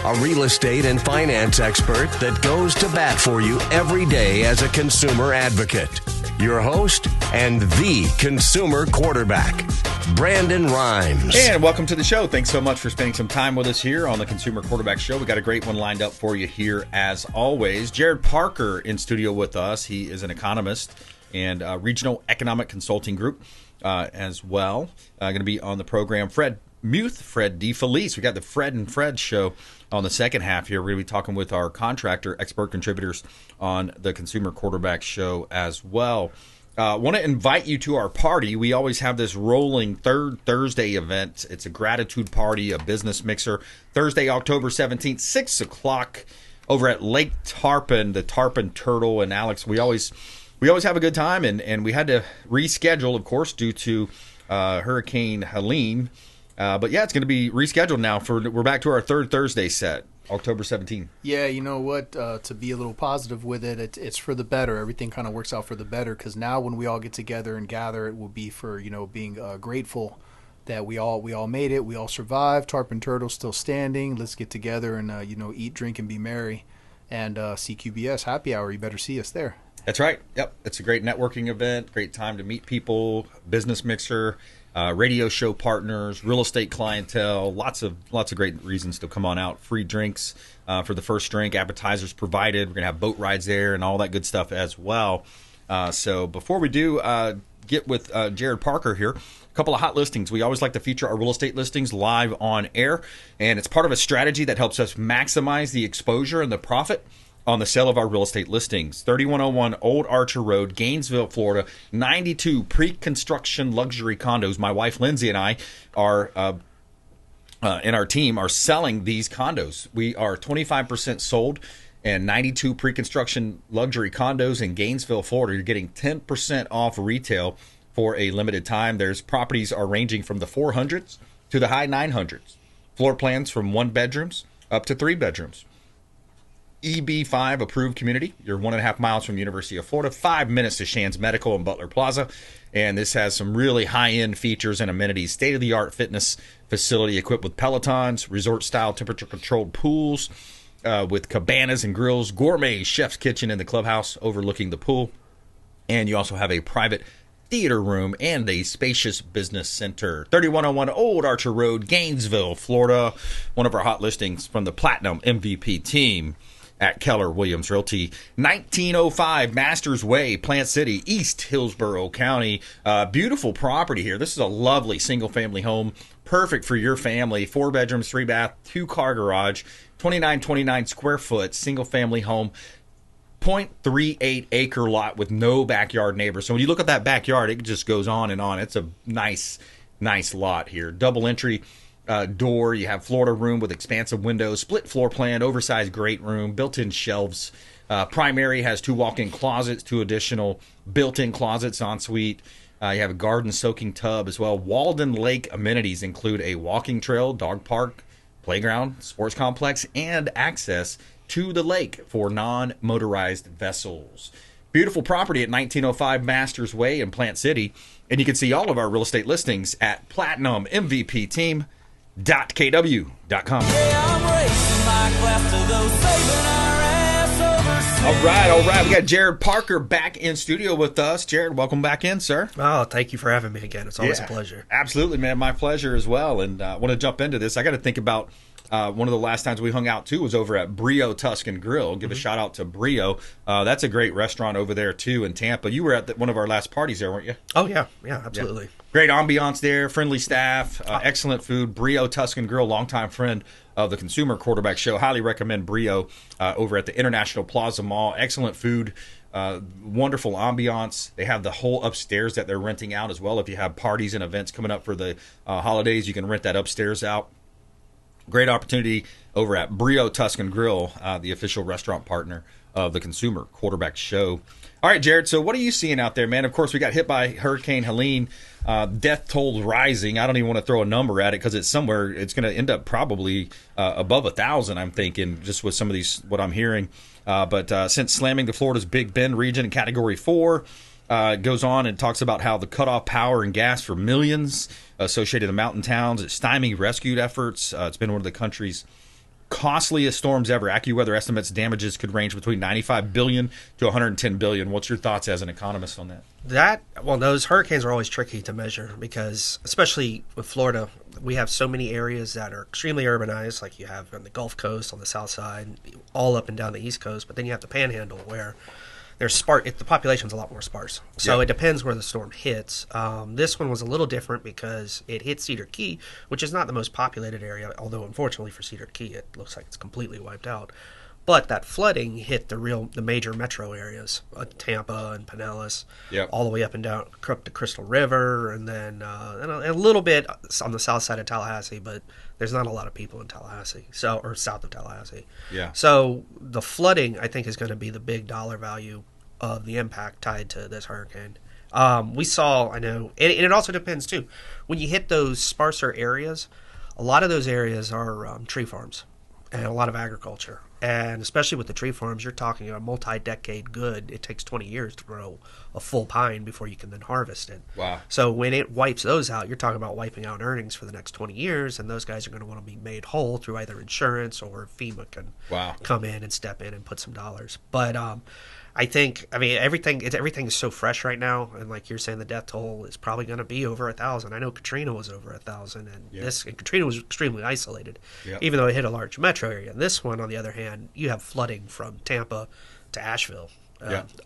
a real estate and finance expert that goes to bat for you every day as a consumer advocate. Your host and the consumer quarterback, Brandon Rimes. And welcome to the show. Thanks so much for spending some time with us here on the Consumer Quarterback Show. We got a great one lined up for you here as always. Jared Parker in studio with us. He is an economist and regional economic consulting group as well. Going to be on the program. Muth, Fred Defelice. We got the Fred and Fred show on the second half here. We're going to be talking with our contractor expert contributors on the Consumer Quarterback Show as well. Want to invite you to our party. We always have this rolling third Thursday event. It's a gratitude party, a business mixer. Thursday, October 17th, 6 o'clock over at Lake Tarpon, the Tarpon Turtle. And Alex, we always have a good time, and we had to reschedule, of course, due to Hurricane Helene. But yeah, it's going to be rescheduled now. We're back to our third Thursday set, October 17th. Yeah, you know what? To be a little positive with it, it's for the better. Everything kind of works out for the better, because now when we all get together and gather, it will be for being grateful that we all made it, we all survived. Tarpon Turtle still standing. Let's get together and eat, drink, and be merry. And CQBS Happy Hour. You better see us there. That's right. Yep, it's a great networking event. Great time to meet people. Business mixer. Radio show partners, real estate clientele, lots of great reasons to come on out. Free drinks for the first drink, appetizers provided. We're going to have boat rides there and all that good stuff as well. So before we do get with Jared Parker here, a couple of hot listings. We always like to feature our real estate listings live on air, and it's part of a strategy that helps us maximize the exposure and the profit on the sale of our real estate listings. 3101 Old Archer Road, Gainesville, Florida. 92 pre-construction luxury condos. My wife Lindsay and I are and our team are selling these condos. We are 25% sold, and 92 pre-construction luxury condos in Gainesville, Florida. You're getting 10% off retail for a limited time. There's properties are ranging from the 400s to the high 900s. Floor plans from 1 bedrooms up to 3 bedrooms. EB5 approved community. You're 1.5 miles from University of Florida, 5 minutes to Shands Medical and Butler Plaza. And this has some really high-end features and amenities. State-of-the-art fitness facility equipped with Pelotons, resort-style temperature-controlled pools with cabanas and grills, gourmet chef's kitchen in the clubhouse overlooking the pool. And you also have a private theater room and a spacious business center. 3101 Old Archer Road, Gainesville, Florida. One of our hot listings from the Platinum MVP team at Keller Williams Realty. 1905 Masters Way, Plant City, East Hillsborough County. Beautiful property here. This is a lovely single-family home, perfect for your family. 4 bedrooms, 3 bath, 2-car garage, 2929 square foot single-family home. 0.38 acre lot with no backyard neighbors. So when you look at that backyard, it just goes on and on. It's a nice lot here. Double entry door. You have Florida room with expansive windows, split floor plan, oversized great room, built-in shelves. Primary has 2 walk-in closets, 2 additional built-in closets en suite. You have a garden soaking tub as well. Walden Lake amenities include a walking trail, dog park, playground, sports complex, and access to the lake for non-motorized vessels. Beautiful property at 1905 Masters Way in Plant City. And you can see all of our real estate listings at platinummvpteam.kw.com. All right. We got Jared Parker back in studio with us. Jared, welcome back in, sir. Oh, thank you for having me again. It's always a pleasure. Absolutely, man. My pleasure as well. And I want to jump into this. I got to think about one of the last times we hung out, too, was over at Brio Tuscan Grill. Give a shout out to Brio. That's a great restaurant over there, too, in Tampa. You were at one of our last parties there, weren't you? Oh, yeah. Yeah, absolutely. Yeah. Great ambiance there, friendly staff, excellent food. Brio Tuscan Grill, longtime friend of the Consumer Quarterback Show. Highly recommend Brio over at the International Plaza Mall. Excellent food, wonderful ambiance. They have the whole upstairs that they're renting out as well. If you have parties and events coming up for the holidays, you can rent that upstairs out. Great opportunity over at Brio Tuscan Grill, the official restaurant partner of the Consumer Quarterback Show. All right, Jared, so what are you seeing out there, man? Of course, we got hit by Hurricane Helene. Death toll rising. I don't even want to throw a number at it because it's going to end up probably above 1,000, I'm thinking, just with some of these, what I'm hearing. But since slamming to Florida's Big Bend region in Category 4, it goes on and talks about how the cut off power and gas for millions associated with mountain towns. It's stymie rescue efforts. It's been one of the country's costliest storms ever. AccuWeather estimates damages could range between $95 billion to $110 billion. What's your thoughts as an economist on that? Those hurricanes are always tricky to measure because, especially with Florida, we have so many areas that are extremely urbanized, like you have on the Gulf Coast, on the south side, all up and down the East Coast. But then you have the Panhandle where there's the population's a lot more sparse. So It depends where the storm hits. This one was a little different because it hit Cedar Key, which is not the most populated area, although unfortunately for Cedar Key, it looks like it's completely wiped out. But that flooding hit the major metro areas, Tampa and Pinellas, all the way up and down the Crystal River, and then and a little bit on the south side of Tallahassee, but there's not a lot of people in Tallahassee, or south of Tallahassee. Yeah. So the flooding, I think, is going to be the big dollar value of the impact tied to this hurricane. We saw, I know, and it also depends too. When you hit those sparser areas, a lot of those areas are tree farms and a lot of agriculture. And especially with the tree farms, you're talking a multi-decade good. It takes 20 years to grow a full pine before you can then harvest it. Wow. So when it wipes those out, you're talking about wiping out earnings for the next 20 years, and those guys are going to want to be made whole through either insurance or FEMA can come in and step in and put some dollars. But everything is so fresh right now, and like you're saying, the death toll is probably going to be over 1,000. I know Katrina was over 1,000, and Katrina was extremely isolated, even though it hit a large metro area. This one, on the other hand, you have flooding from Tampa to Asheville,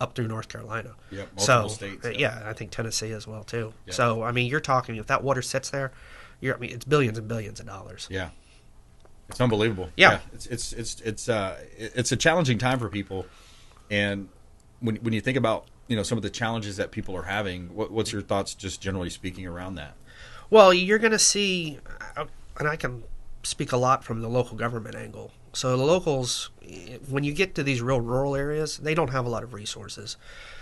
up through North Carolina. Multiple states. I think Tennessee as well too. So you're talking, if that water sits there, it's billions and billions of dollars. Yeah, it's unbelievable. Yeah. It's a challenging time for people, and when you think about some of the challenges that people are having, what's your thoughts, just generally speaking, around that? Well, you're going to see, and I can speak a lot from the local government angle. So the locals, when you get to these real rural areas, they don't have a lot of resources.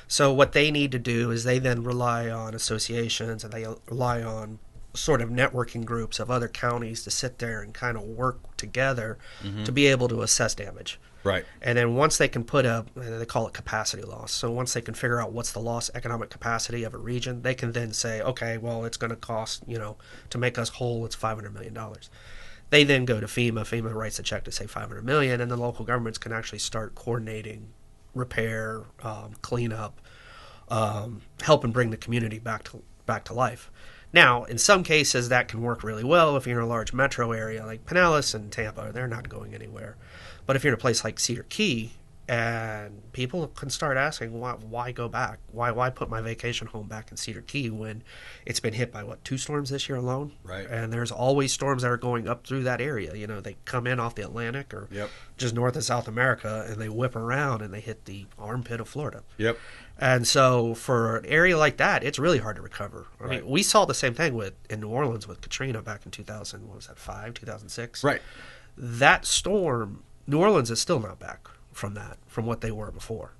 So what they need to do is they then rely on associations, and they rely on sort of networking groups of other counties to sit there and kind of work together to be able to assess damage. Right. And then once they can they call it capacity loss. So once they can figure out what's the lost economic capacity of a region, they can then say, okay, well, it's going to cost, to make us whole, it's $500 million. They then go to FEMA. FEMA writes a check to say $500 million, and the local governments can actually start coordinating repair, cleanup, helping bring the community back to life. Now, in some cases, that can work really well. If you're in a large metro area like Pinellas and Tampa, they're not going anywhere. But if you're in a place like Cedar Key, and people can start asking, why go back? Why put my vacation home back in Cedar Key when it's been hit by, 2 storms this year alone? Right. And there's always storms that are going up through that area. They come in off the Atlantic or just north of South America, and they whip around and they hit the armpit of Florida. Yep. And so for an area like that, it's really hard to recover. I mean, we saw the same thing in New Orleans with Katrina back in 2006? Right. That storm, New Orleans is still not back from what they were before.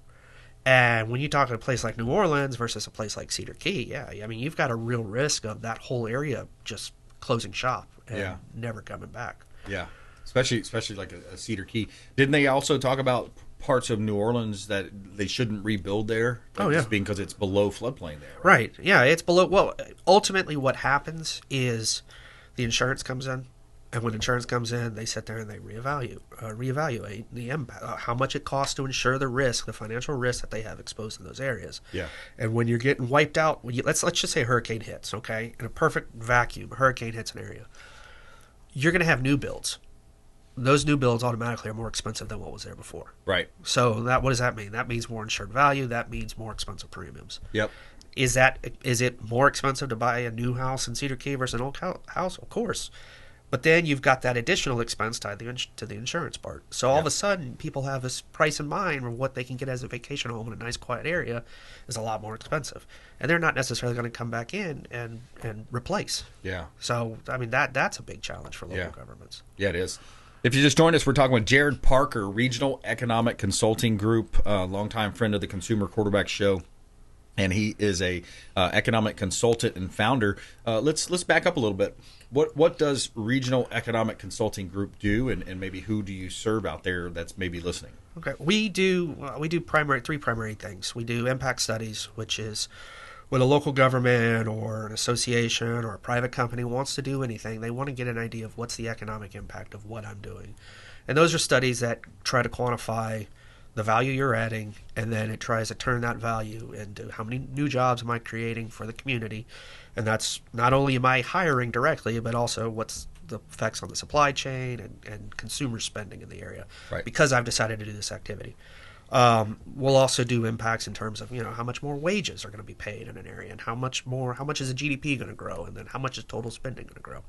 And when you talk about a place like New Orleans versus a place like Cedar Key, you've got a real risk of that whole area just closing shop and never coming back. Yeah, especially like a Cedar Key. Didn't they also talk about parts of New Orleans that they shouldn't rebuild there? Just because it's below floodplain there. Right. Yeah, it's below. Well, ultimately what happens is the insurance comes in. And when insurance comes in, they sit there and they reevaluate the impact, how much it costs to insure the risk, the financial risk that they have exposed in those areas. Yeah. And when you're getting wiped out, let's just say a hurricane hits, okay? In a perfect vacuum, a hurricane hits an area. You're going to have new builds. Those new builds automatically are more expensive than what was there before. Right. So what does that mean? That means more insured value. That means more expensive premiums. Yep. Is it more expensive to buy a new house in Cedar Key versus an old house? Of course. But then you've got that additional expense tied to the insurance part. So all of a sudden, people have this price in mind of what they can get as a vacation home in a nice, quiet area is a lot more expensive. And they're not necessarily going to come back in and replace. Yeah. So, that's a big challenge for local governments. Yeah, it is. If you just joined us, we're talking with Jared Parker, Regional Economic Consulting Group, longtime friend of the Consumer Quarterback Show. And he is a economic consultant and founder. Let's back up a little bit. What does Regional Economic Consulting Group do, and maybe who do you serve out there that's maybe listening? Okay, we do three primary things. We do impact studies, which is when a local government or an association or a private company wants to do anything, they want to get an idea of what's the economic impact of what I'm doing. And those are studies that try to quantify the value you're adding, and then it tries to turn that value into how many new jobs am I creating for the community. And that's not only am I hiring directly, but also what's the effects on the supply chain and consumer spending in the area, Right. because I've decided to do this activity. We'll also do impacts in terms of, how much more wages are going to be paid in an area, and how much is the GDP going to grow, and then how much is total spending going to grow.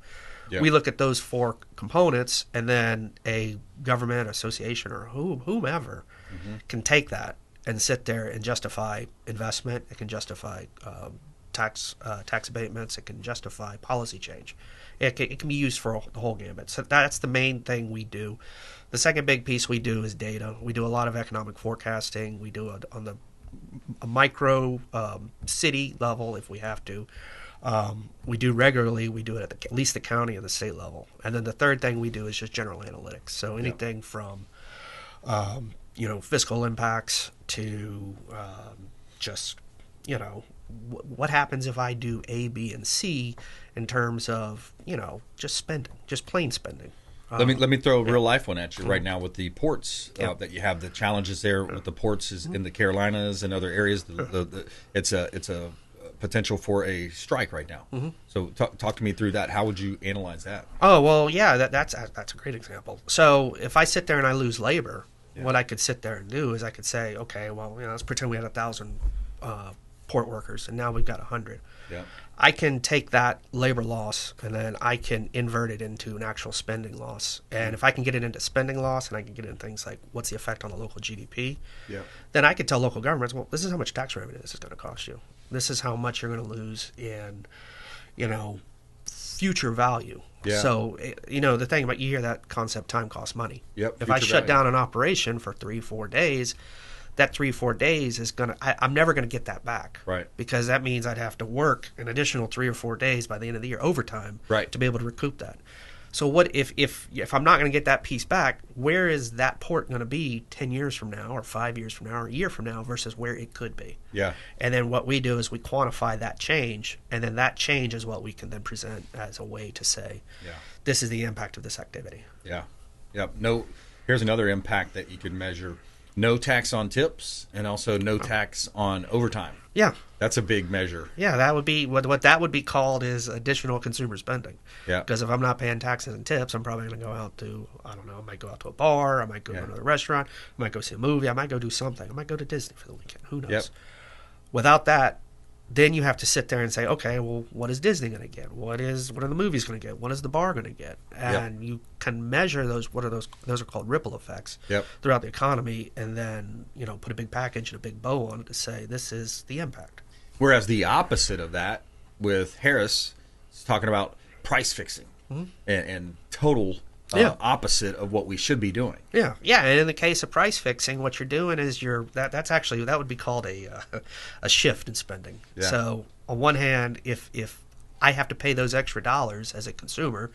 Yeah. We look at those 4 components, and then a government association or whomever can take that and sit there and justify investment. It can justify tax abatements. It can justify policy change. It can be used for the whole gambit. So that's the main thing we do. The second big piece we do is data. We do a lot of economic forecasting. We do it on a micro city level if we have to. We do regularly. We do it at least the county and the state level. And then the third thing we do is just general analytics. So anything from fiscal impacts to just what happens if I do A, B, and C in terms of just spending, just plain spending. Let me throw a real life one at you right now with the ports that you have. The challenges there with the ports is in the Carolinas and other areas. It's a potential for a strike right now. So talk to me through that. How would you analyze that? Oh well, yeah, that's a great example. So if I sit there and I lose labor, what I could sit there and do is I could say, okay, well, let's pretend we had 1,000 port workers and now we've got 100. Yeah. I can take that labor loss and then I can invert it into an actual spending loss. And if I can get it into spending loss and I can get it in things like what's the effect on the local GDP, then I could tell local governments, well, this is how much tax revenue this is going to cost you. This is how much you're going to lose in, future value. Yeah. So, the thing about, you hear that concept, time costs money. Yep, If I future shut value. down an operation for 3-4 days, that 3-4 days is I'm never going to get that back. Right. Because that means I'd have to work an additional 3 or 4 days by the end of the year, overtime, Right. to be able to recoup that. So what if I'm not going to get that piece back, where is that port going to be 10 years from now or 5 years from now or a year from now versus where it could be? Yeah. And then what we do is we quantify that change, and then that change is what we can then present as a way to say, this is the impact of this activity. Yeah. Yep. Here's another impact that you could measure. No tax on tips and also no tax on overtime. Yeah. That's a big measure. Yeah, that would be what that would be called is additional consumer spending. Yeah. Because if I'm not paying taxes and tips, I'm probably going to go out to, I might go out to a bar, I might go to another restaurant, I might go see a movie, I might go do something, I might go to Disney for the weekend. Who knows? Yep. Without that, then you have to sit there and say, okay, well, what is Disney going to get? What are the movies going to get? What is the bar going to get? And you can measure those. What are those? Those are called ripple effects throughout the economy, and then put a big package and a big bow on it to say this is the impact. Whereas the opposite of that with Harris is talking about price fixing and total opposite of what we should be doing. Yeah, and in the case of price fixing, what you're doing is that would be called a shift in spending. Yeah. So on one hand, if I have to pay those extra dollars as a consumer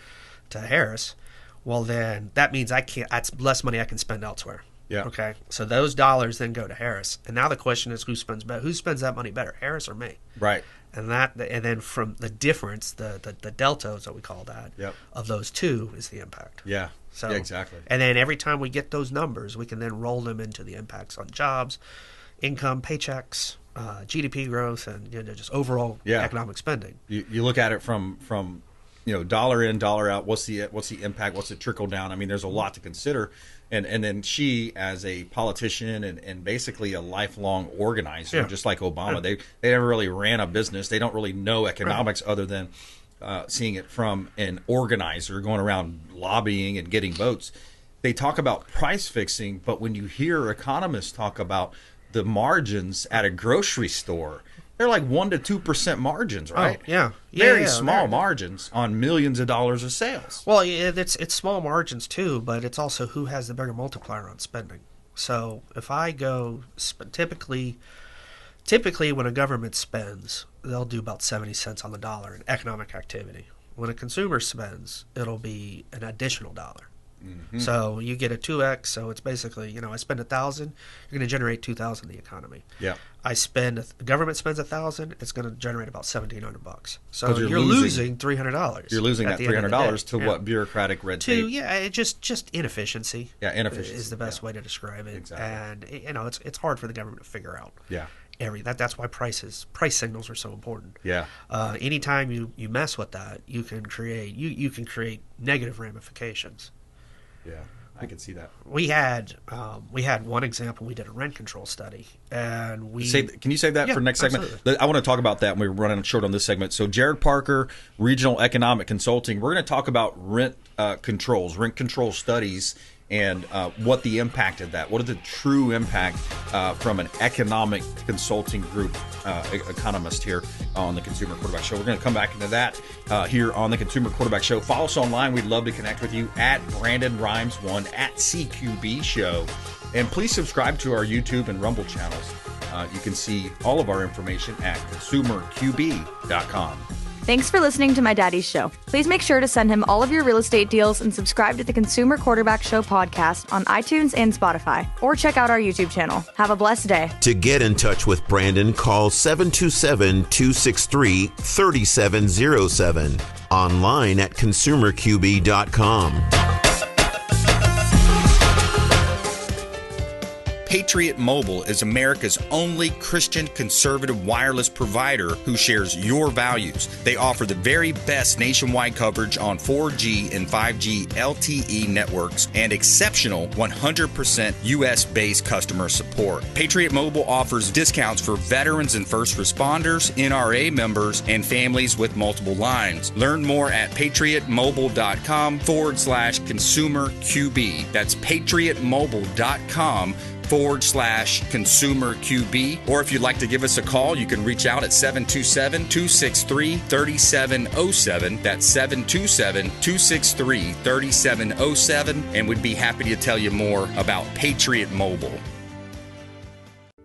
to Harris, well then that means that's less money I can spend elsewhere. Yeah. Okay. So those dollars then go to Harris, and now the question is who spends that money better, Harris or me? Right. And then from the difference, the delta is what we call that, of those two is the impact. Yeah. So, yeah, exactly. And then every time we get those numbers, we can then roll them into the impacts on jobs, income, paychecks, GDP growth, and just overall economic spending. You look at it from dollar in, dollar out. What's the impact? What's the trickle down? I mean, there's a lot to consider. And then she, as a politician and basically a lifelong organizer, just like Obama, they never really ran a business. They don't really know economics other than seeing it from an organizer going around lobbying and getting votes. They talk about price fixing, but when you hear economists talk about the margins at a grocery store, they're like 1% to 2% margins, right? Oh, yeah. Very small margins on millions of dollars of sales. Well, it's small margins too, but it's also who has the bigger multiplier on spending. So if I go, typically when a government spends, they'll do about 70 cents on the dollar in economic activity. When a consumer spends, it'll be an additional dollar. So you get a 2x. So it's basically, I spend 1,000, you're going to generate 2,000 in the economy. Yeah. The government spends 1,000, it's going to generate about $1,700. So you're losing $300. You're losing that $300 to what bureaucratic red tape? Just inefficiency. Yeah, inefficiency is the best way to describe it. Exactly. And it's hard for the government to figure out. Yeah. That's why price signals are so important. Yeah. Anytime you mess with that, you can create negative ramifications. Yeah, I can see that. We had one example. We did a rent control study, and can you save that for next segment? Absolutely. I want to talk about that when we're running short on this segment. So Jared Parker, Regional Economic Consulting. We're going to talk about rent control studies, and what the impact of that. What is the true impact from an economic consulting group economist here on the Consumer Quarterback Show? We're going to come back into that here on the Consumer Quarterback Show. Follow us online. We'd love to connect with you at BrandonRimes1 at CQB Show. And please subscribe to our YouTube and Rumble channels. You can see all of our information at consumerqb.com. Thanks for listening to my daddy's show. Please make sure to send him all of your real estate deals and subscribe to the Consumer Quarterback Show podcast on iTunes and Spotify, or check out our YouTube channel. Have a blessed day. To get in touch with Brandon, call 727-263-3707. Online at consumerqb.com. Patriot Mobile is America's only Christian conservative wireless provider who shares your values. They offer the very best nationwide coverage on 4G and 5G LTE networks and exceptional 100% US-based customer support. Patriot Mobile offers discounts for veterans and first responders, NRA members, and families with multiple lines. Learn more at patriotmobile.com/consumer QB. That's patriotmobile.com/consumer QB. Or if you'd like to give us a call, you can reach out at 727-263-3707. That's 727-263-3707. And we'd be happy to tell you more about Patriot Mobile.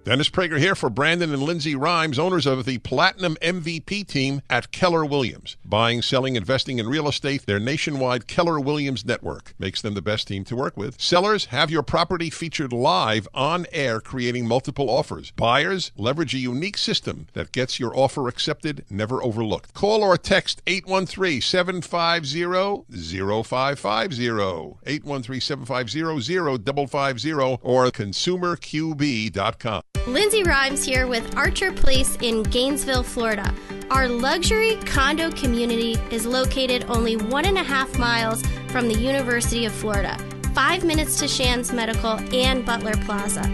Dennis Prager here for Brandon and Lindsay Rimes, owners of the Platinum MVP team at Keller Williams. Buying, selling, investing in real estate, their nationwide Keller Williams network makes them the best team to work with. Sellers, have your property featured live on air, creating multiple offers. Buyers, leverage a unique system that gets your offer accepted, never overlooked. Call or text 813-750-0550, 813-750-0550, or consumerqb.com. Lindsay Rimes here with Archer Place in Gainesville, Florida. Our luxury condo community is located only 1.5 miles from the University of Florida, 5 minutes to Shands Medical and Butler Plaza.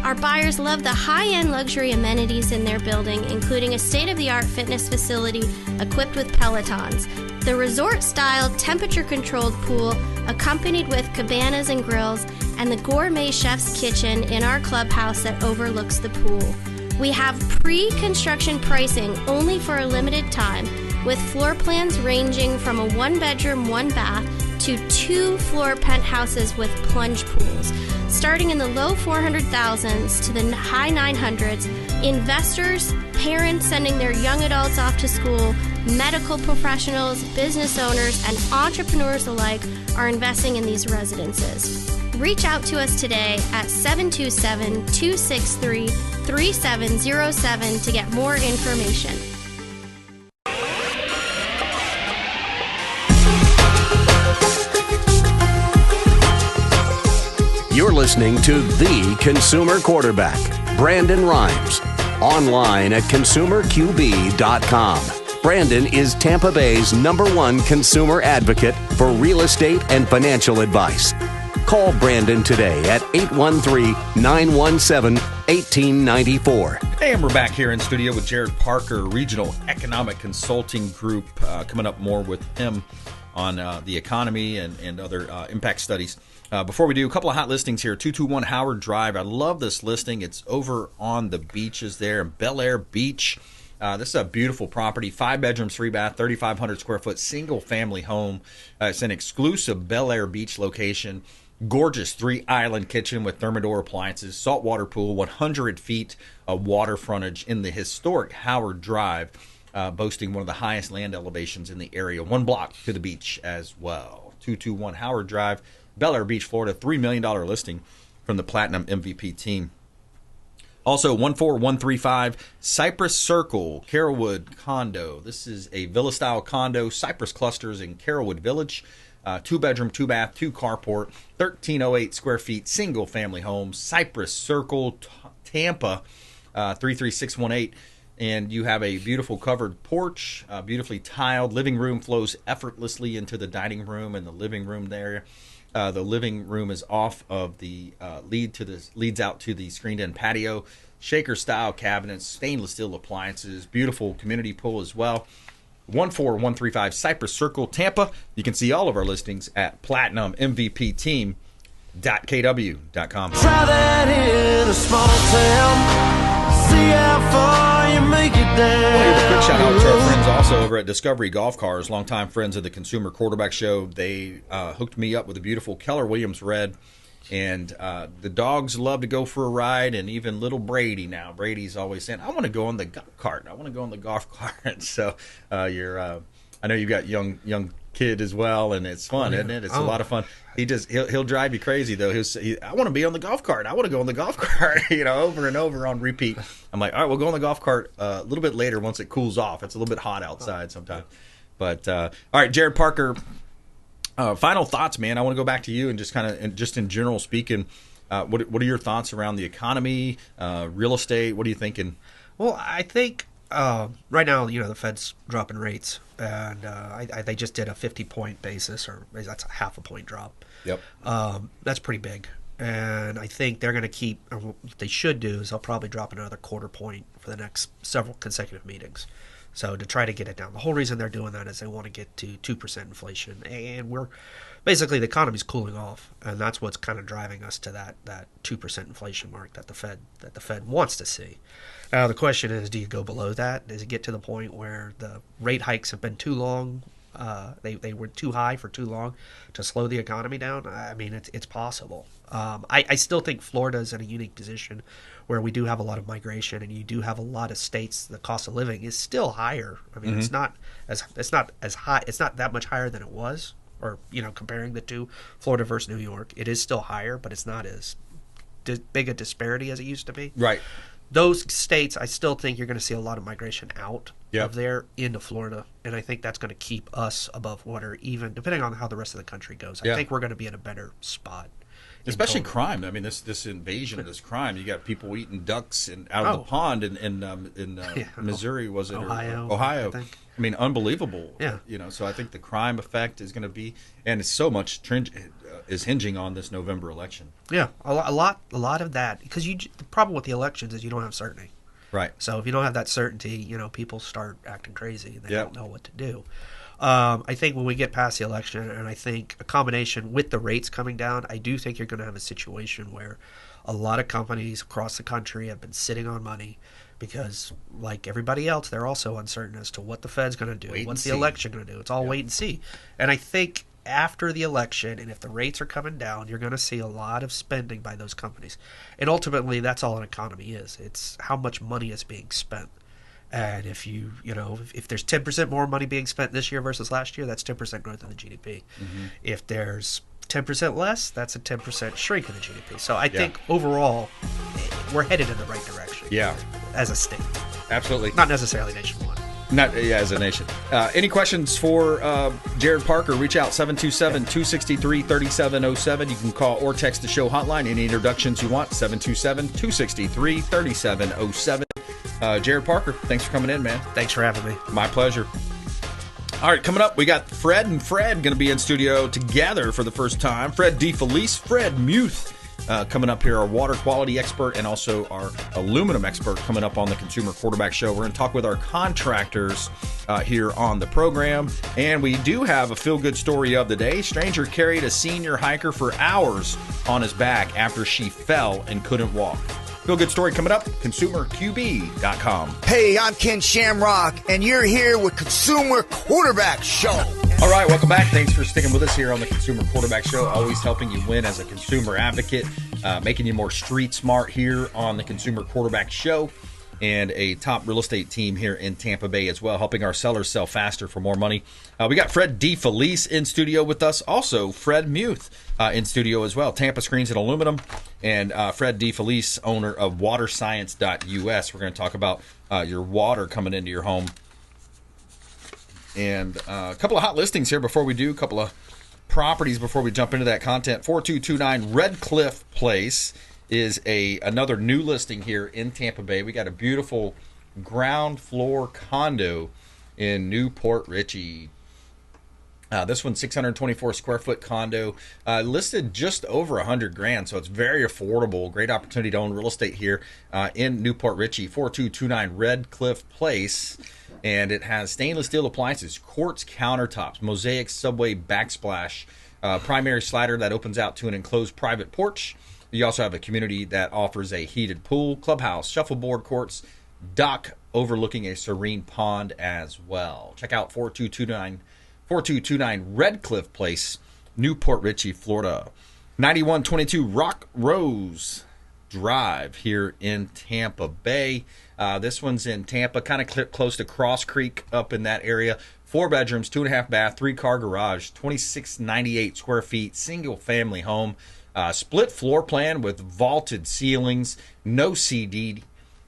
Our buyers love the high-end luxury amenities in their building, including a state-of-the-art fitness facility equipped with Pelotons, the resort-style temperature-controlled pool accompanied with cabanas and grills, and the gourmet chef's kitchen in our clubhouse that overlooks the pool. We have pre-construction pricing only for a limited time, with floor plans ranging from a 1-bedroom, 1-bath to 2-floor penthouses with plunge pools. Starting in the low 400,000s to the high 900s, investors, parents sending their young adults off to school, medical professionals, business owners, and entrepreneurs alike are investing in these residences. Reach out to us today at 727-263-3707 to get more information. You're listening to The Consumer Quarterback, Brandon Rimes. Online at consumerqb.com. Brandon is Tampa Bay's #1 consumer advocate for real estate and financial advice. Call Brandon today at 813-917-1894. Hey, and we're back here in studio with Jared Parker, Regional Economic Consulting Group. Coming up more with him on the economy and other impact studies. Before we do, a couple of hot listings here. 221 Howard Drive. I love this listing. It's over on the beaches there in Bel Air Beach. This is a beautiful property, 5 bedrooms, 3 bath, 3,500 square foot, single family home. It's an exclusive Bel Air Beach location. Gorgeous 3-island kitchen with Thermador appliances, saltwater pool, 100 feet of water frontage in the historic Howard Drive, boasting one of the highest land elevations in the area. 1 block to the beach as well. 221 Howard Drive. Bel Air Beach, Florida. $3 million listing from the Platinum MVP team. Also, 14135 Cypress Circle, Carrollwood condo. This is a villa-style condo, Cypress clusters in Carrollwood Village. 2-bedroom, 2-bath, 2-carport, 1,308 square feet, single-family home, Cypress Circle, Tampa, 33618. And you have a beautiful covered porch, beautifully tiled. Living room flows effortlessly into the dining room and the living room there. The living room is off of the leads out to the screened-in patio. Shaker-style cabinets, stainless steel appliances, beautiful community pool as well. 14135 Cypress Circle, Tampa. You can see all of our listings at platinummvpteam.kw.com. Try that in a small town. See how far you make it down. I want to give a quick shout out to our friends also over at Discovery Golf Cars, longtime friends of the Consumer Quarterback Show. They hooked me up with a beautiful Keller Williams Red. And the dogs love to go for a ride, and even little Brady now. Brady's always saying, I want to go on the golf cart. I want to go on the golf cart. So I know you've got young kid as well, and it's fun, isn't it? It's a lot of fun. He'll drive you crazy, though. I want to be on the golf cart. I want to go on the golf cart, over and over on repeat. I'm like, all right, we'll go on the golf cart a little bit later once it cools off. It's a little bit hot outside sometimes. But, all right, Jared Parker, final thoughts, man. I want to go back to you and just kind of, just in general speaking, what are your thoughts around the economy, real estate? What are you thinking? Well, I think right now, the Fed's dropping rates, and they just did a 50-point basis, or that's a half a point drop. Yep. That's pretty big. And I think they're going to keep, or what they should do is they'll probably drop another quarter point for the next several consecutive meetings. So to try to get it down. The whole reason they're doing that is they want to get to 2% inflation. And the economy's cooling off. And that's what's kind of driving us to that 2% inflation mark that the Fed wants to see. Now the question is, do you go below that? Does it get to the point where the rate hikes have been too long? They were too high for too long to slow the economy down? I mean, it's possible. I still think Florida is in a unique position where we do have a lot of migration, and you do have a lot of states. The cost of living is still higher. I mean, it's not as high. It's not that much higher than it was, or comparing the two, Florida versus New York, it is still higher, but it's not as big a disparity as it used to be. Right. Those states, I still think you're going to see a lot of migration out Yep. of there into Florida, and I think that's going to keep us above water, even depending on how the rest of the country goes. I think we're going to be in a better spot. Especially crime. I mean, this invasion of this crime. You got people eating ducks out of the pond in Missouri, was it? Ohio. Ohio. I think. I mean, unbelievable. Yeah. So I think the crime effect is going to be, and it's so much is hinging on this November election. Yeah, a lot of that, because the problem with the elections is you don't have certainty. Right. So if you don't have that certainty, people start acting crazy. They don't know what to do. I think when we get past the election, and I think a combination with the rates coming down, I do think you're going to have a situation where a lot of companies across the country have been sitting on money because, like everybody else, they're also uncertain as to what the Fed's going to do. What's the election going to do? It's all wait and see. And I think after the election, and if the rates are coming down, you're going to see a lot of spending by those companies. And ultimately, that's all an economy is. It's how much money is being spent. And if if there's 10% more money being spent this year versus last year, that's 10% growth in the GDP. Mm-hmm. If there's 10% less, that's a 10% shrink in the GDP. So I think overall, we're headed in the right direction. Yeah. As a state. Absolutely. Not necessarily nationwide. Not as a nation. Any questions for Jared Parker? Reach out 727-263-3707. You can call or text the show hotline. Any introductions you want, 727-263-3707. Jared Parker, thanks for coming in, man. Thanks for having me. My pleasure. All right, coming up, we got Fred and Fred going to be in studio together for the first time. Fred Defelice, Fred Muth. Coming up here, our water quality expert and also our aluminum expert coming up on the Consumer Quarterback Show. We're going to talk with our contractors here on the program. And we do have a feel-good story of the day. Stranger carried a senior hiker for hours on his back after she fell and couldn't walk. Feel-good story coming up, consumerqb.com. Hey, I'm Ken Shamrock, and you're here with Consumer Quarterback Show. All right, welcome back. Thanks for sticking with us here on the Consumer Quarterback Show. Always helping you win as a consumer advocate, making you more street smart here on the Consumer Quarterback Show. and a top real estate team here in Tampa Bay as well, helping our sellers sell faster for more money. We got Fred Defelice in studio with us. Also, Fred Muth in studio as well. Tampa Screens and Aluminum, and Fred Defelice, owner of waterscience.us. We're going to talk about your water coming into your home. And a couple of hot listings here before we do, a couple of properties before we jump into that content. 4229 Red Cliff Place is another new listing here in Tampa Bay. We got a beautiful ground floor condo in Newport Richey. This one's 624 square foot condo, listed just over $100,000, so it's very affordable. Great opportunity to own real estate here in Newport Richey. 4229 Red Cliff Place. And it has stainless steel appliances, quartz countertops, mosaic subway backsplash, primary slider that opens out to an enclosed private porch. You also have a community that offers a heated pool, clubhouse, shuffleboard courts, dock overlooking a serene pond as well. Check out 4229 Red Cliff Place, Newport Richey, Florida. 9122 Rock Rose Drive here in Tampa Bay. This one's in Tampa, kind of close to Cross Creek up in that area. 4 bedrooms, 2.5 bath, 3-car garage, 2698 square feet, single family home. Split floor plan with vaulted ceilings, no CDD.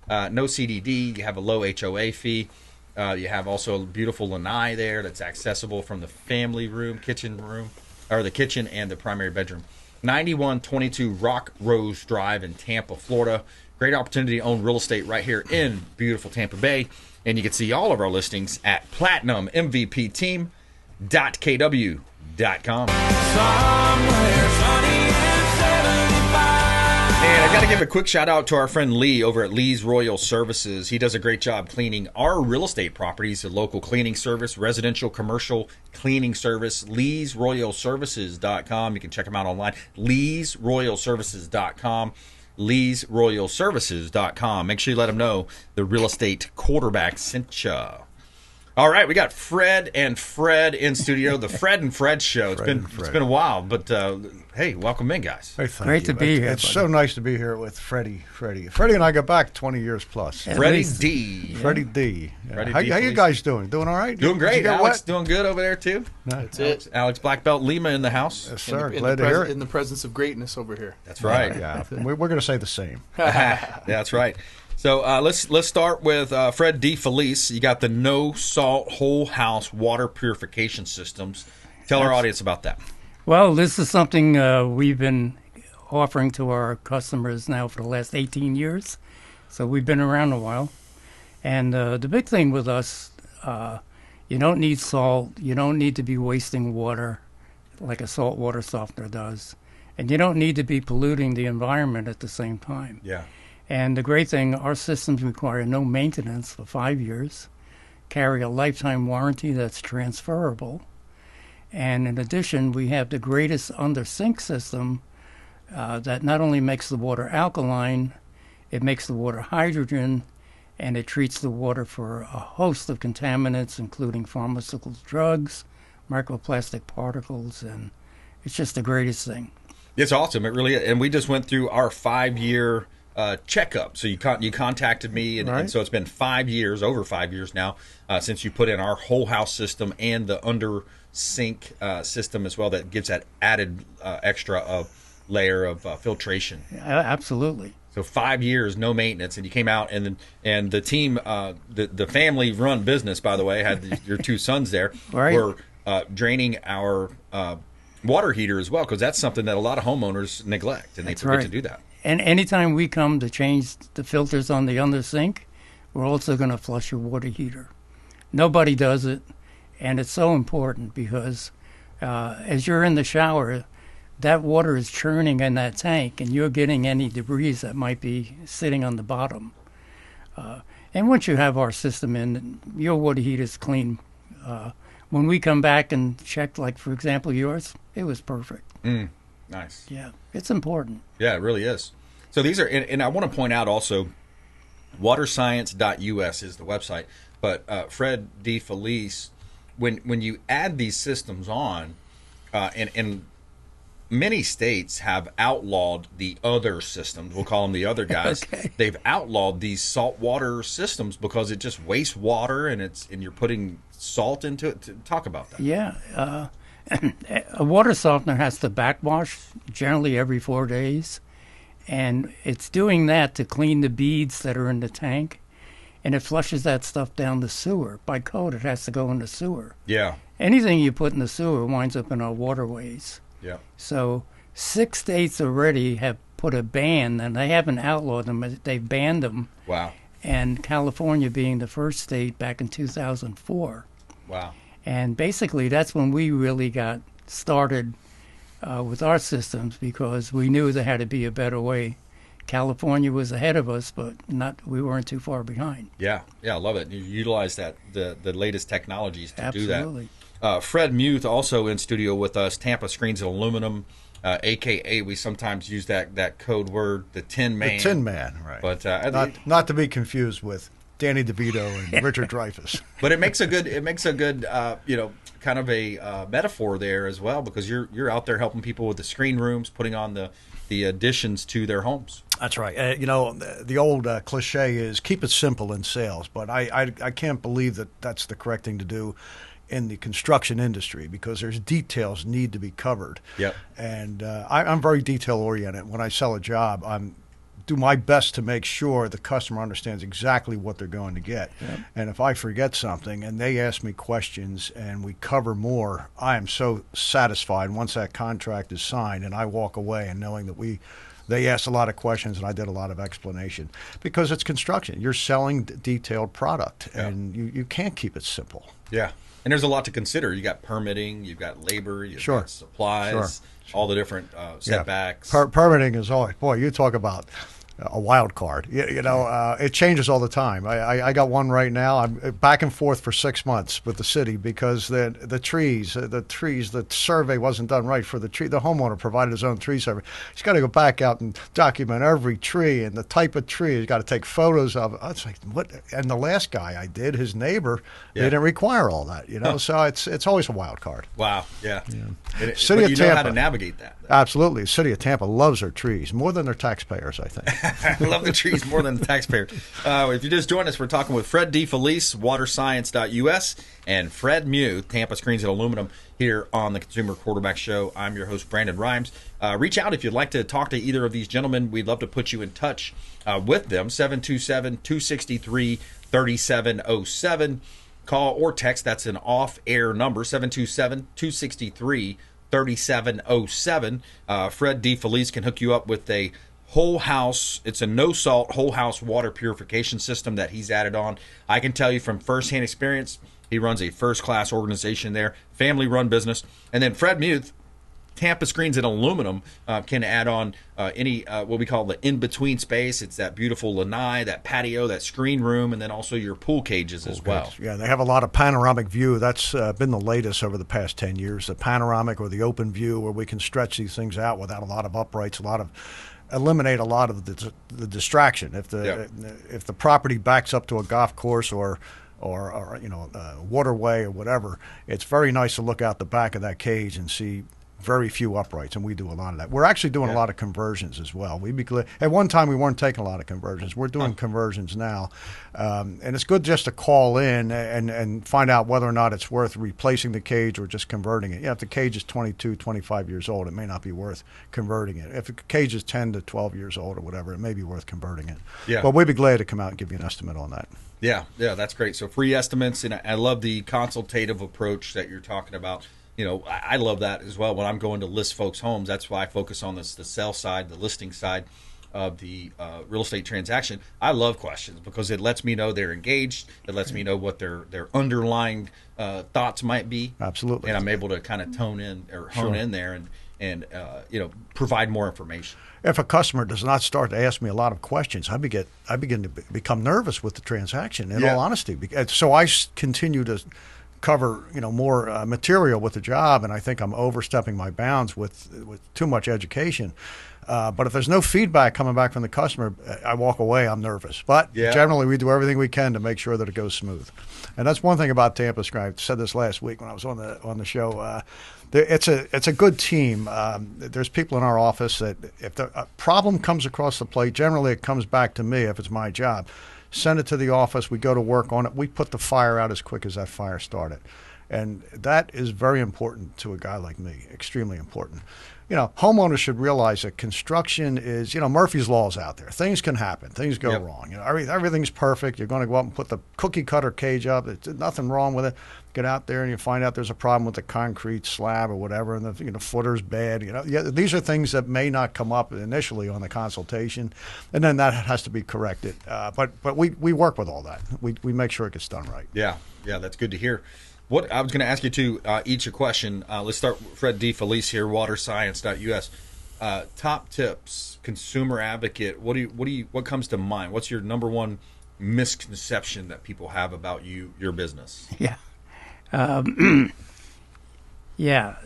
You have a low HOA fee. You have also a beautiful lanai there that's accessible from the family room, the kitchen and the primary bedroom. 9122 Rock Rose Drive in Tampa, Florida. Great opportunity to own real estate right here in beautiful Tampa Bay. And you can see all of our listings at platinummvpteam.kw.com. And I got to give a quick shout out to our friend Lee over at Lee's Royal Services. He does a great job cleaning our real estate properties, a local cleaning service, residential, commercial cleaning service, leesroyalservices.com. You can check them out online, leesroyalservices.com. leesroyalservices.com. Make sure you let them know the real estate quarterback sent you. All right, we got Fred and Fred in studio. The Fred and Fred show. It's been a while, but hey, welcome in, guys. Hey, Great to be here. It's so nice to be here with Freddie. Freddie and I go back 20 years plus. Freddie D. Freddie D. Yeah. How you Police. guys doing? Doing all right? Doing great. Alex doing good over there too. That's it. Alex BlackBelt Lima in the house. Yes, sir. Glad to hear it. In the presence of greatness over here. That's right. Yeah. We're going to say the same. That's right. So let's start with Fred Defelice. You got the no salt whole house water purification systems. Tell our audience about that. Well, this is something we've been offering to our customers now for the last 18 years. So we've been around a while. And the big thing with us, you don't need salt. You don't need to be wasting water like a salt water softener does. And you don't need to be polluting the environment at the same time. Yeah. And the great thing, our systems require no maintenance for 5 years, carry a lifetime warranty that's transferable. And in addition, we have the greatest under-sink system that not only makes the water alkaline, it makes the water hydrogen, and it treats the water for a host of contaminants, including pharmaceuticals, drugs, microplastic particles, and it's just the greatest thing. It's awesome. It really is. And we just went through our 5-year checkup. So you contacted me, and so it's been 5 years, over 5 years now, since you put in our whole house system and the under sink system as well, that gives that added extra layer of filtration. Absolutely. So 5 years, no maintenance, and you came out, and the team, the family run business, by the way, had your 2 sons there, were draining our water heater as well, because that's something that a lot of homeowners neglect, and they forget to do that. And anytime we come to change the filters on the under sink, we're also going to flush your water heater. Nobody does it, and it's so important because as you're in the shower, that water is churning in that tank, and you're getting any debris that might be sitting on the bottom. And once you have our system in, your water heater is clean. When we come back and check, like, for example, yours, it was perfect. Nice. Yeah, it's important. Yeah, it really is. So these are, and I want to point out also, waterscience.us is the website, but Fred Defelice, when you add these systems on, and many states have outlawed the other systems. We'll call them the other guys. Okay. They've outlawed these saltwater systems because it just wastes water, and you're putting salt into it. Talk about that. Yeah. A water softener has to backwash generally every 4 days, and it's doing that to clean the beads that are in the tank, and it flushes that stuff down the sewer. By code, it has to go in the sewer. Yeah. Anything you put in the sewer winds up in our waterways. Yeah. So 6 states already have put a ban, and they haven't outlawed them. They've banned them. Wow. And California being the first state back in 2004. Wow. And basically, that's when we really got started with our systems, because we knew there had to be a better way. California was ahead of us, but we weren't too far behind. Yeah, I love it. You utilize the latest technologies to do that. Absolutely. Fred Muth also in studio with us. Tampa Screens and Aluminum, AKA we sometimes use that code word, the Tin Man. The Tin Man, right? But not to be confused with Danny DeVito and Richard Dreyfuss. But it makes a good kind of a metaphor there as well, because you're out there helping people with the screen rooms, putting on the additions to their homes. That's right. The old cliche is keep it simple in sales, but I can't believe that that's the correct thing to do in the construction industry, because there's details need to be covered. Yep. And I'm very detail oriented. When I sell a job, do my best to make sure the customer understands exactly what they're going to get. Yep. And if I forget something and they ask me questions and we cover more, I am so satisfied once that contract is signed and I walk away and knowing that they asked a lot of questions and I did a lot of explanation, because it's construction. You're selling detailed product, and you can't keep it simple. Yeah. And there's a lot to consider. You got permitting, you've got labor, you've got supplies, all the different setbacks. Permitting is always, boy, you talk about a wild card. It changes all the time. I got one right now. I'm back and forth for 6 months with the city because the trees, the survey wasn't done right for the tree. The homeowner provided his own tree survey. He's got to go back out and document every tree and the type of tree. He's got to take photos of it. I was like, what? And the last guy I did, his neighbor, they didn't require all that. So it's always a wild card. Wow. Yeah. City of Tampa, know how to navigate that. Absolutely. The city of Tampa loves their trees more than their taxpayers, I think. I love the trees more than the taxpayer. If you just joined us, we're talking with Fred Defelice, waterscience.us, and Fred Muth, Tampa Screens and Aluminum, here on the Consumer Quarterback Show. I'm your host, Brandon Rimes. Reach out if you'd like to talk to either of these gentlemen. We'd love to put you in touch with them. 727-263-3707. Call or text. That's an off-air number, 727-263-3707. Fred Defelice can hook you up with a whole house. It's a no-salt whole house water purification system that he's added on. I can tell you from firsthand experience, he runs a first-class organization there, family-run business. And then Fred Muth, Tampa Screens and Aluminum, can add on any what we call the in-between space. It's that beautiful lanai, that patio, that screen room, and then also your pool cages as well. Yeah, they have a lot of panoramic view. That's been the latest over the past 10 years, the panoramic or the open view, where we can stretch these things out without a lot of uprights, eliminate a lot of the distraction. If the property backs up to a golf course or a waterway or whatever, it's very nice to look out the back of that cage and see very few uprights, and we do a lot of that. We're actually doing a lot of conversions as well. At one time, we weren't taking a lot of conversions. We're doing conversions now, and it's good just to call in and find out whether or not it's worth replacing the cage or just converting it. If the cage is 22, 25 years old, it may not be worth converting it. If the cage is 10 to 12 years old or whatever, it may be worth converting it. Yeah. But we'd be glad to come out and give you an estimate on that. Yeah, that's great. So free estimates, and I love the consultative approach that you're talking about. I love that as well. When I'm going to list folks' homes, that's why I focus on the sell side, the listing side of the real estate transaction. I love questions because it lets me know they're engaged. It lets me know what their underlying thoughts might be. Absolutely. And I'm able to kind of hone in there and provide more information. If a customer does not start to ask me a lot of questions, I begin to become nervous with the transaction, in all honesty. So I continue to cover more material with the job, and I think I'm overstepping my bounds with too much education. But if there's no feedback coming back from the customer, I walk away. I'm nervous. But generally, we do everything we can to make sure that it goes smooth. And that's one thing about Tampa. I said this last week when I was on the show. It's a good team. There's people in our office that if a problem comes across the plate, generally it comes back to me if it's my job. Send it to the office. We go to work on it. We put the fire out as quick as that fire started. And that is very important to a guy like me, extremely important. Homeowners should realize that construction is, Murphy's Law is out there. Things can happen. Things go wrong. Everything's perfect. You're going to go out and put the cookie cutter cage up. There's nothing wrong with it. Get out there and you find out there's a problem with the concrete slab or whatever, and the footer's bad. These are things that may not come up initially on the consultation, and then that has to be corrected. But we work with all that. We make sure it gets done right. Yeah, that's good to hear. What I was going to ask you to each a question. Let's start with Fred Defelice here, waterscience.us. Top tips, consumer advocate. What comes to mind? What's your number one misconception that people have about your business? Yeah. Yeah.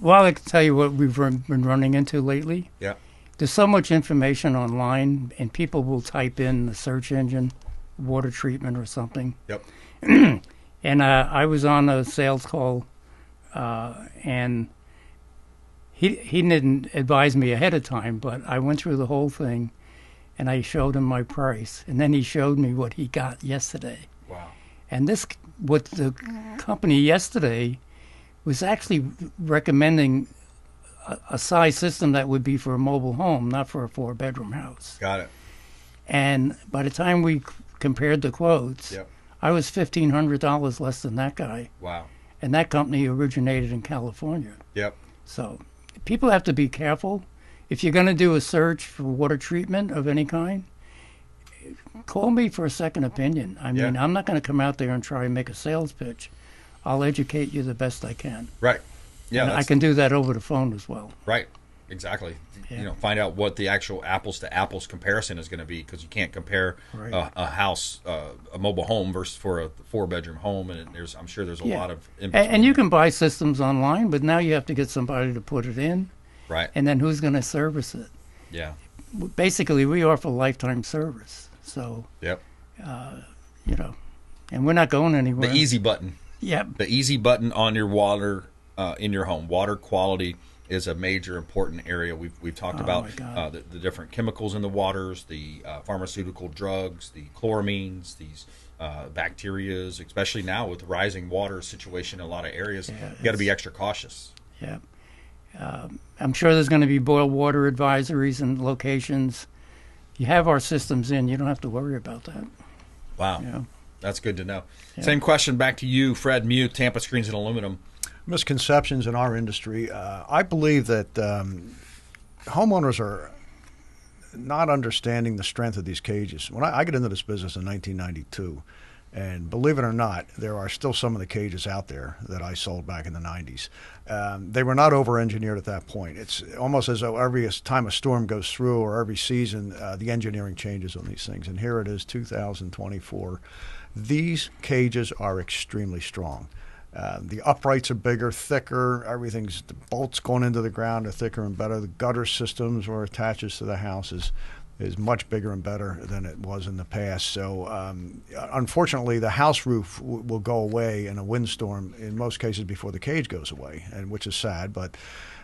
Well, I can tell you what we've been running into lately. Yeah. There's so much information online, and people will type in the search engine, water treatment or something. Yep. And I was on a sales call, and he didn't advise me ahead of time, but I went through the whole thing, and I showed him my price, and then he showed me what he got yesterday. Wow. And what the company yesterday was actually recommending a size system that would be for a mobile home, not for a 4-bedroom house. Got it. And by the time we compared the quotes, I was $1,500 less than that guy. Wow. And that company originated in California. Yep. So people have to be careful. If you're going to do a search for water treatment of any kind, call me for a second opinion. I mean, I'm not going to come out there and try and make a sales pitch. I'll educate you the best I can. Right. Yeah. And I can do that over the phone as well. Right. Exactly. Yeah. Find out what the actual apples to apples comparison is going to be, because you can't compare a house, a mobile home versus for a 4-bedroom home, and I'm sure there's a lot of. And you can buy systems online, but now you have to get somebody to put it in. Right. And then who's going to service it? Yeah. Basically, we offer lifetime service. So. Yep. And we're not going anywhere. The easy button. Yep. The easy button on your water in your home. Water quality is a major important area. We've talked about the different chemicals in the waters, the pharmaceutical drugs, the chloramines, these bacterias, especially now with the rising water situation in a lot of areas. You got to be extra cautious. Yeah. I'm sure there's going to be boil water advisories and locations. You have our systems in, you don't have to worry about that. Wow. Yeah. That's good to know. Yeah. Same question back to you, Fred Muth, Tampa Screens and Aluminum. Misconceptions in our industry. I believe that homeowners are not understanding the strength of these cages. When I got into this business in 1992, and believe it or not, there are still some of the cages out there that I sold back in the 90s. They were not over-engineered at that point. It's almost as though every time a storm goes through or every season, the engineering changes on these things. And here it is, 2024. These cages are extremely strong. The uprights are bigger, thicker. The bolts going into the ground are thicker and better. The gutter systems or attaches to the house is much bigger and better than it was in the past. So unfortunately, the house roof will go away in a windstorm in most cases before the cage goes away, and which is sad. But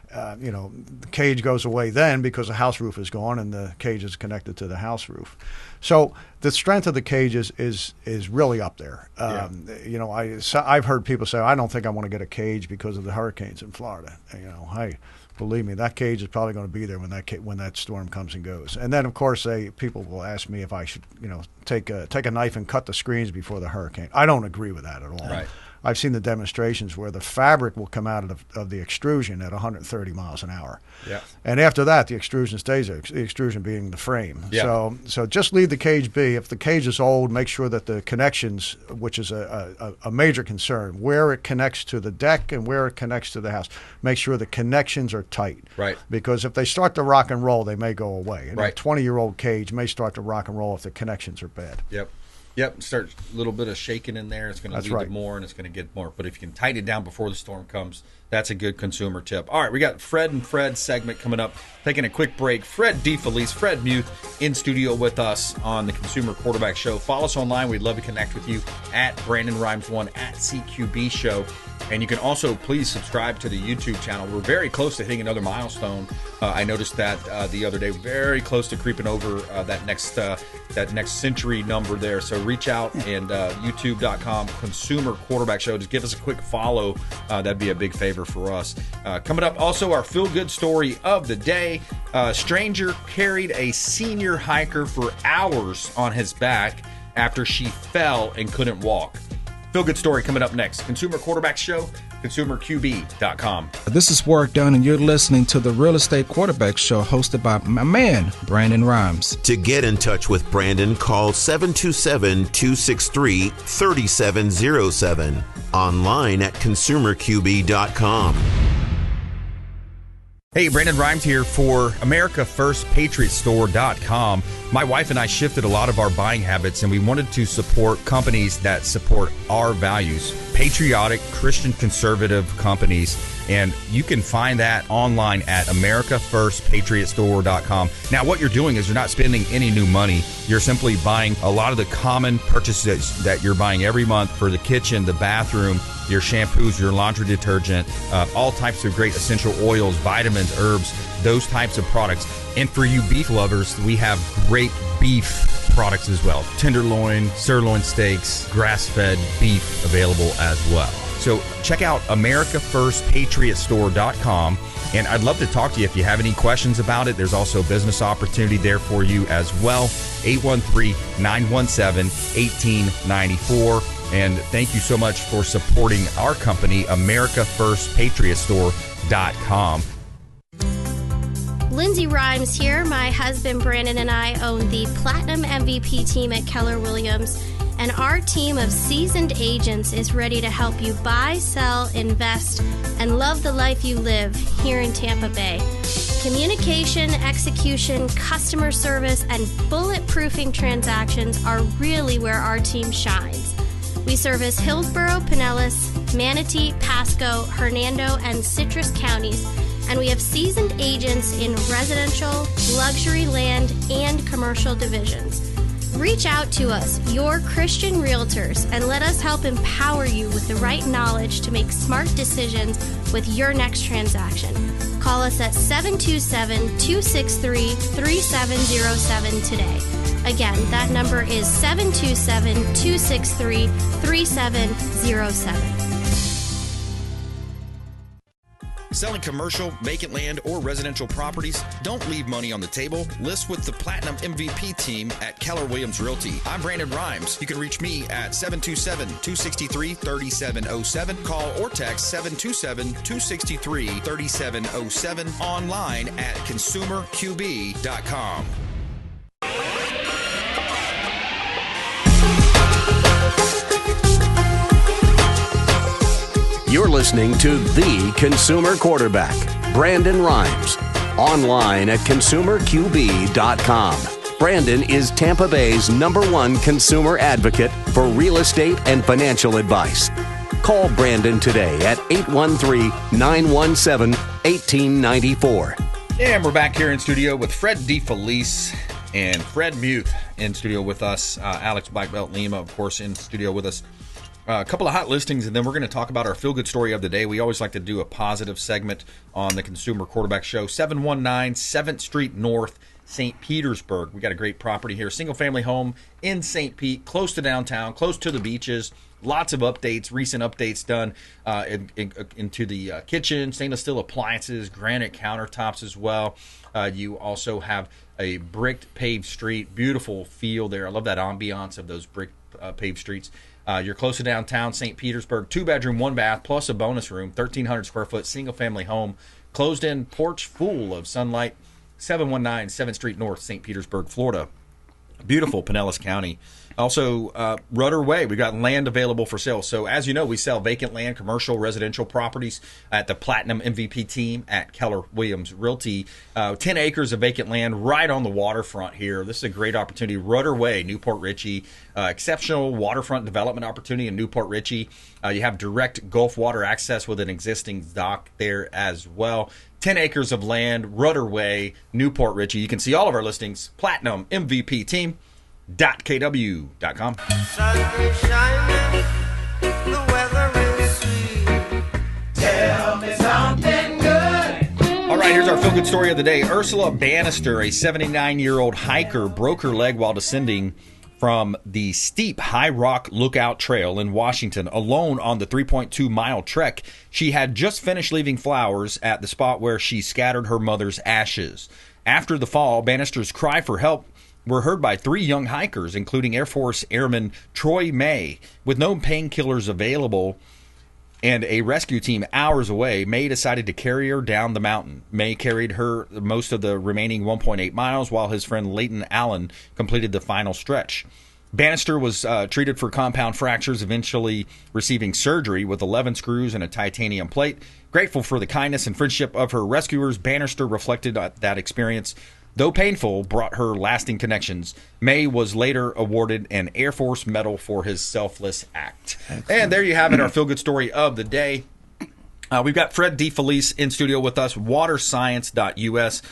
the cage goes away then because the house roof is gone and the cage is connected to the house roof. So the strength of the cages is really up there. I've heard people say, I don't think I want to get a cage because of the hurricanes in Florida. Hey, believe me, that cage is probably going to be there when that storm comes and goes. And then, of course, people will ask me if I should, take a knife and cut the screens before the hurricane. I don't agree with that at all. Right. I've seen the demonstrations where the fabric will come out of the extrusion at 130 miles an hour. Yeah. And after that, the extrusion stays there, the extrusion being the frame. Yeah. So just leave the cage be. If the cage is old, make sure that the connections, which is a major concern, where it connects to the deck and where it connects to the house, make sure the connections are tight. Right. Because if they start to rock and roll, they may go away. And right. A 20-year-old cage may start to rock and roll if the connections are bad. Yep. Yep, start a little bit of shaking in there. It's going to lead to more, and it's going to get more. But if you can tighten it down before the storm comes, that's a good consumer tip. All right, we got Fred and Fred segment coming up. Taking a quick break. Fred Defelice, Fred Muth in studio with us on the Consumer Quarterback Show. Follow us online. We'd love to connect with you at BrandonRimes1 at CQB Show. And you can also please subscribe to the YouTube channel. We're very close to hitting another milestone. I noticed that the other day, very close to creeping over that next century number there. So reach out and youtube.com Consumer Quarterback Show. Just give us a quick follow. That'd be a big favor for us. Coming up, also our feel-good story of the day. A stranger carried a senior hiker for hours on his back after she fell and couldn't walk. Feel good story coming up next. Consumer Quarterback Show, consumerqb.com. This is Warwick Dunn, and you're listening to the Real Estate Quarterback Show hosted by my man, Brandon Rimes. To get in touch with Brandon, call 727-263-3707. Online at consumerqb.com. Hey, Brandon Rimes here for AmericaFirstPatriotStore.com. My wife and I shifted a lot of our buying habits, and we wanted to support companies that support our values, patriotic, Christian conservative companies. And you can find that online at AmericaFirstPatriotStore.com. Now, what you're doing is you're not spending any new money. You're simply buying a lot of the common purchases that you're buying every month for the kitchen, the bathroom, your shampoos, your laundry detergent, all types of great essential oils, vitamins, herbs, those types of products. And for you beef lovers, we have great beef products as well. Tenderloin, sirloin steaks, grass-fed beef available as well. So check out AmericaFirstPatriotStore.com. And I'd love to talk to you if you have any questions about it. There's also a business opportunity there for you as well. 813-917-1894. And thank you so much for supporting our company, AmericaFirstPatriotStore.com. Lindsay Rimes here. My husband Brandon and I own the Platinum MVP team at Keller Williams, and our team of seasoned agents is ready to help you buy, sell, invest, and love the life you live here in Tampa Bay. Communication, execution, customer service, and bulletproofing transactions are really where our team shines. We service Hillsborough, Pinellas, Manatee, Pasco, Hernando, and Citrus counties, and we have seasoned agents in residential, luxury land, and commercial divisions. Reach out to us, your Christian realtors, and let us help empower you with the right knowledge to make smart decisions with your next transaction. Call us at 727-263-3707 today. Again, that number is 727-263-3707. Selling commercial, vacant land, or residential properties? Don't leave money on the table. List with the Platinum MVP team at Keller Williams Realty. I'm Brandon Rimes. You can reach me at 727-263-3707. Call or text 727-263-3707. Online at consumerqb.com. You're listening to The Consumer Quarterback, Brandon Rimes, online at consumerqb.com. Brandon is Tampa Bay's #1 consumer advocate for real estate and financial advice. Call Brandon today at 813-917-1894. And we're back here in studio with Fred Defelice and Fred Muth in studio with us. Alex BlackBelt Lima, of course, in studio with us. A couple of hot listings, and then we're going to talk about our feel-good story of the day. We always like to do a positive segment on the Consumer Quarterback Show. 719 7th Street North, St. Petersburg. We got a great property here. Single-family home in St. Pete, close to downtown, close to the beaches. Lots of updates, recent updates done into the kitchen, stainless steel appliances, granite countertops as well. You also have a bricked paved street. Beautiful feel there. I love that ambiance of those brick paved streets. You're close to downtown St. Petersburg, 2-bedroom, 1-bath, plus a bonus room, 1,300 square foot, single-family home, closed-in porch full of sunlight, 719 7th Street North, St. Petersburg, Florida. Beautiful Pinellas County. Also, Rudder Way, we got land available for sale. So as you know, we sell vacant land, commercial, residential properties at the Platinum MVP team at Keller Williams Realty. 10 acres of vacant land right on the waterfront here. This is a great opportunity. Rudder Way, Newport Richey, exceptional waterfront development opportunity in Newport Richey. You have direct Gulf water access with an existing dock there as well. 10 acres of land, Rudder Way, Newport Richey. You can see all of our listings, Platinum MVP team. .kw.com. Tell me something good. All right, here's our feel-good story of the day. Ursula Bannister, a 79-year-old hiker, broke her leg while descending from the steep High Rock Lookout Trail in Washington alone on the 3.2-mile trek. She had just finished leaving flowers at the spot where she scattered her mother's ashes. After the fall, Bannister's cry for help were heard by 3 young hikers, including Air Force Airman Troy May. With no painkillers available and a rescue team hours away, May decided to carry her down the mountain. May carried her most of the remaining 1.8 miles, while his friend Leighton Allen completed the final stretch. Bannister was treated for compound fractures, eventually receiving surgery with 11 screws and a titanium plate. Grateful for the kindness and friendship of her rescuers, Bannister reflected that experience, though painful, brought her lasting connections. May was later awarded an Air Force Medal for his selfless act. Excellent. And there you have it, our feel-good story of the day. We've got Fred Defelice in studio with us, waterscience.us.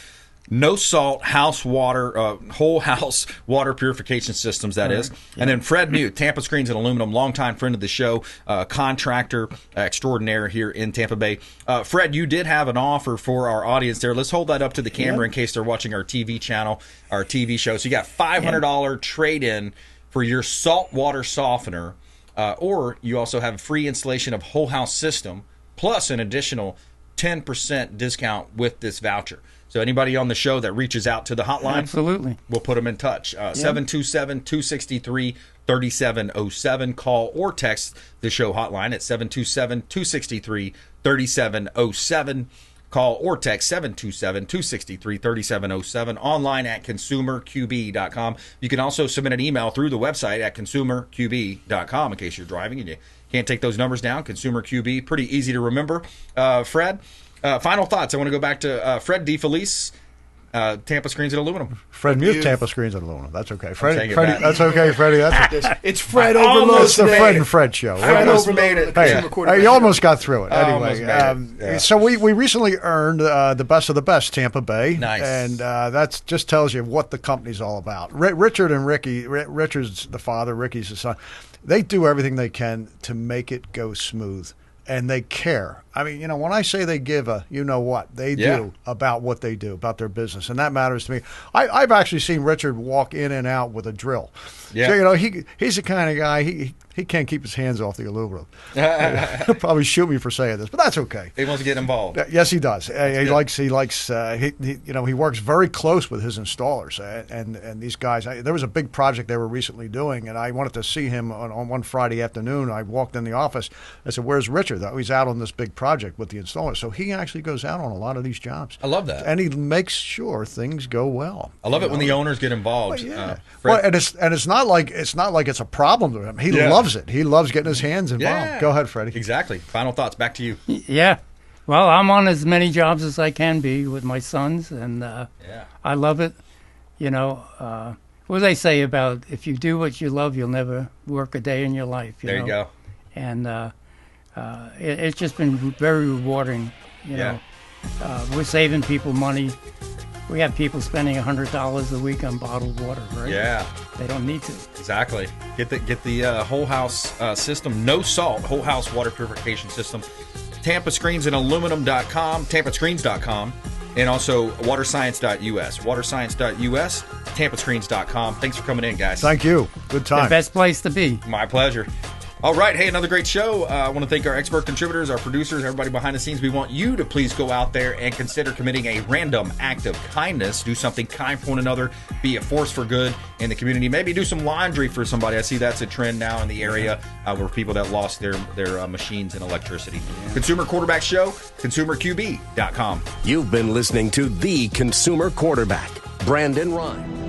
No salt, house water, whole house water purification systems, that is. Yeah. And then Fred Muth, Tampa Screens and Aluminum, longtime friend of the show, contractor extraordinaire here in Tampa Bay. Fred, you did have an offer for our audience there. Let's hold that up to the camera in case they're watching our TV channel, our TV show. So you got $500 trade-in for your saltwater softener, or you also have a free installation of whole house system, plus an additional 10% discount with this voucher. So anybody on the show that reaches out to the hotline, absolutely, we'll put them in touch. 727-263-3707. Call or text the show hotline at 727-263-3707. Call or text 727-263-3707. Online at consumerqb.com. You can also submit an email through the website at consumerqb.com in case you're driving and you can't take those numbers down. ConsumerQB, pretty easy to remember. Fred, final thoughts. I want to go back to Fred Defelice, Tampa Screens and Aluminum. Fred Muth, Tampa Screens and Aluminum. That's okay. Freddie, that's okay, Freddie. It's Fred overload. It's the Fred and Fred show. I almost made it. Hey, you almost got through it. Anyway, so we recently earned the best of the best, Tampa Bay. Nice. And that just tells you what the company's all about. Richard and Ricky, Richard's the father, Ricky's the son. They do everything they can to make it go smooth. And they care. I mean, you know, when I say they give a, you know what, they do about what they do, about their business. And that matters to me. I've actually seen Richard walk in and out with a drill. Yeah. So, you know, he's the kind of guy, he can't keep his hands off the aluminum. He'll probably shoot me for saying this, but that's okay. He wants to get involved. Yes, he does. He likes, you know, he works very close with his installers. And these guys, there was a big project they were recently doing, and I wanted to see him on one Friday afternoon. I walked in the office. I said, "Where's Richard?" He's out on this big project with the installer. So he actually goes out on a lot of these jobs. I love that. And he makes sure things go well. I love it when the owners get involved. Well, yeah. And it's not like it's a problem to him. He loves it. He loves getting his hands involved. Yeah. Go ahead, Freddie. Exactly. Final thoughts. Back to you. Yeah. Well, I'm on as many jobs as I can be with my sons, and I love it. You know, what do they say about if you do what you love, you'll never work a day in your life. There you go. And it's just been very rewarding. You know, we're saving people money. We have people spending $100 a week on bottled water, right? Yeah, they don't need to. Exactly. Get the whole house system, no salt, whole house water purification system. TampaScreensandAluminum.com, TampaScreens.com, and also waterscience.us. Waterscience.us, TampaScreens.com. Thanks for coming in, guys. Thank you. Good time. The best place to be. My pleasure. All right. Hey, another great show. I want to thank our expert contributors, our producers, everybody behind the scenes. We want you to please go out there and consider committing a random act of kindness. Do something kind for one another. Be a force for good in the community. Maybe do some laundry for somebody. I see that's a trend now in the area where people that lost their machines and electricity. Consumer Quarterback Show, consumerqb.com. You've been listening to The Consumer Quarterback, Brandon Rhyme.